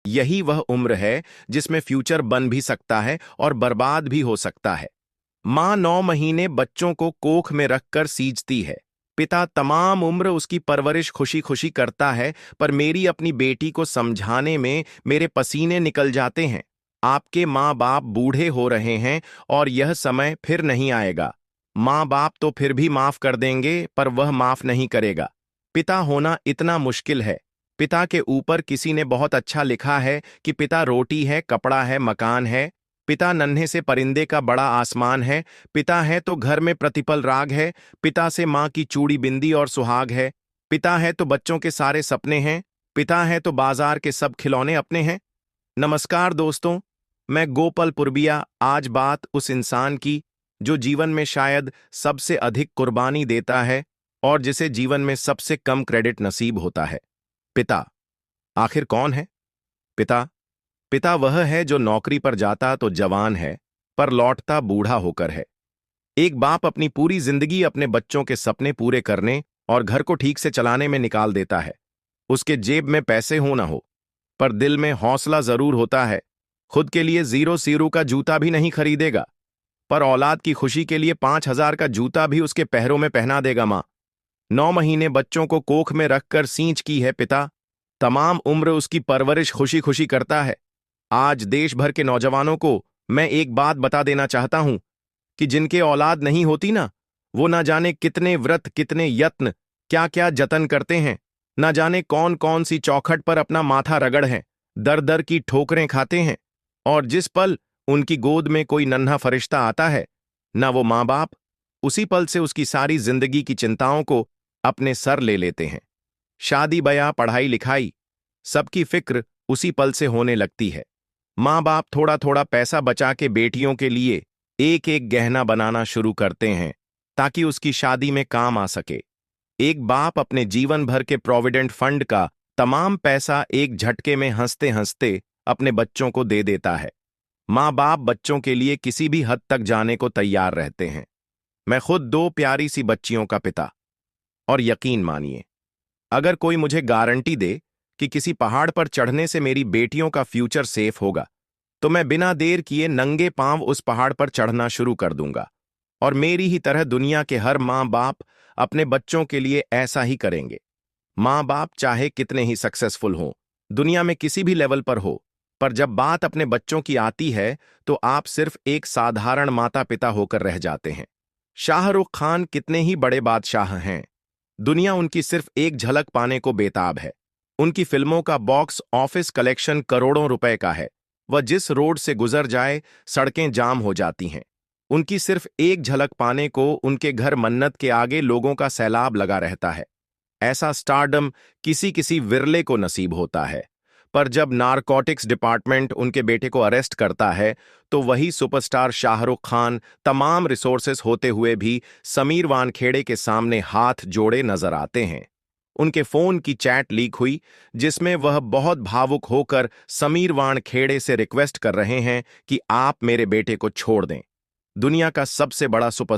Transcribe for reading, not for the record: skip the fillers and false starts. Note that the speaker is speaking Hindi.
यही वह उम्र है जिसमें फ्यूचर बन भी सकता है और बर्बाद भी हो सकता है। माँ 9 महीने बच्चों को कोख में रखकर सींचती है। पिता तमाम उम्र उसकी परवरिश खुशी खुशी करता है, पर मेरी अपनी बेटी को समझाने में मेरे पसीने निकल जाते हैं। आपके माँ बाप बूढ़े हो रहे हैं और यह समय फिर नहीं आएगा। माँ बाप तो फिर भी माफ कर देंगे, पर वह माफ नहीं करेगा। पिता होना इतना मुश्किल है। पिता के ऊपर किसी ने बहुत अच्छा लिखा है कि पिता रोटी है, कपड़ा है, मकान है। पिता नन्हे से परिंदे का बड़ा आसमान है। पिता है तो घर में प्रतिपल राग है। पिता से माँ की चूड़ी बिंदी और सुहाग है। पिता है तो बच्चों के सारे सपने हैं। पिता है तो बाजार के सब खिलौने अपने हैं। नमस्कार दोस्तों, मैं गोपाल पुरबिया। आज बात उस इंसान की जो जीवन में शायद सबसे अधिक कुर्बानी देता है और जिसे जीवन में सबसे कम क्रेडिट नसीब होता है। पिता। आखिर कौन है पिता? पिता वह है जो नौकरी पर जाता तो जवान है, पर लौटता बूढ़ा होकर है। एक बाप अपनी पूरी जिंदगी अपने बच्चों के सपने पूरे करने और घर को ठीक से चलाने में निकाल देता है। उसके जेब में पैसे हो ना हो, पर दिल में हौसला जरूर होता है। खुद के लिए 0 का जूता भी नहीं खरीदेगा, पर औलाद की खुशी के लिए 5,000 का जूता भी उसके पैरों में पहना देगा। माँ 9 महीने बच्चों को कोख में रखकर सींच की है पिता। तमाम उम्र उसकी परवरिश खुशी खुशी करता है। आज देश भर के नौजवानों को मैं एक बात बता देना चाहता हूं कि जिनके औलाद नहीं होती ना, वो ना जाने कितने व्रत, कितने यत्न, क्या क्या जतन करते हैं। ना जाने कौन कौन सी चौखट पर अपना माथा रगड़ है, दर दर की ठोकरें खाते हैं। और जिस पल उनकी गोद में कोई नन्हा फरिश्ता आता है, ना वो माँ बाप उसी पल से उसकी सारी जिंदगी की चिंताओं को अपने सर ले लेते हैं। शादी ब्याह, पढ़ाई लिखाई, सबकी फिक्र उसी पल से होने लगती है। माँ बाप थोड़ा थोड़ा पैसा बचा के बेटियों के लिए एक एक गहना बनाना शुरू करते हैं ताकि उसकी शादी में काम आ सके। एक बाप अपने जीवन भर के प्रोविडेंट फंड का तमाम पैसा एक झटके में हंसते हंसते अपने बच्चों को दे देता है। माँ बाप बच्चों के लिए किसी भी हद तक जाने को तैयार रहते हैं। मैं खुद 2 प्यारी सी बच्चियों का पिता। और यकीन मानिए, अगर कोई मुझे गारंटी दे कि किसी पहाड़ पर चढ़ने से मेरी बेटियों का फ्यूचर सेफ होगा, तो मैं बिना देर किए नंगे पांव उस पहाड़ पर चढ़ना शुरू कर दूंगा। और मेरी ही तरह दुनिया के हर माँ बाप अपने बच्चों के लिए ऐसा ही करेंगे। माँ बाप चाहे कितने ही सक्सेसफुल हों, दुनिया में किसी भी लेवल पर हो, पर जब बात अपने बच्चों की आती है तो आप सिर्फ एक साधारण माता पिता होकर रह जाते हैं। शाहरुख खान कितने ही बड़े बादशाह हैं, दुनिया उनकी सिर्फ एक झलक पाने को बेताब है। उनकी फिल्मों का बॉक्स ऑफिस कलेक्शन करोड़ों रुपए का है। वह जिस रोड से गुजर जाए सड़कें जाम हो जाती हैं। उनकी सिर्फ एक झलक पाने को उनके घर मन्नत के आगे लोगों का सैलाब लगा रहता है। ऐसा स्टारडम किसी किसी विरले को नसीब होता है, पर जब नारकोटिक्स डिपार्टमेंट उनके बेटे को अरेस्ट करता है तो वही सुपरस्टार शाहरुख खान तमाम रिसोर्सेस होते हुए भी समीर वानखेड़े के सामने हाथ जोड़े नजर आते हैं। उनके फोन की चैट लीक हुई जिसमें वह बहुत भावुक होकर समीर वानखेड़े से रिक्वेस्ट कर रहे हैं कि आप मेरे बेटे को छोड़ दें। दुनिया का सबसे बड़ा सुपर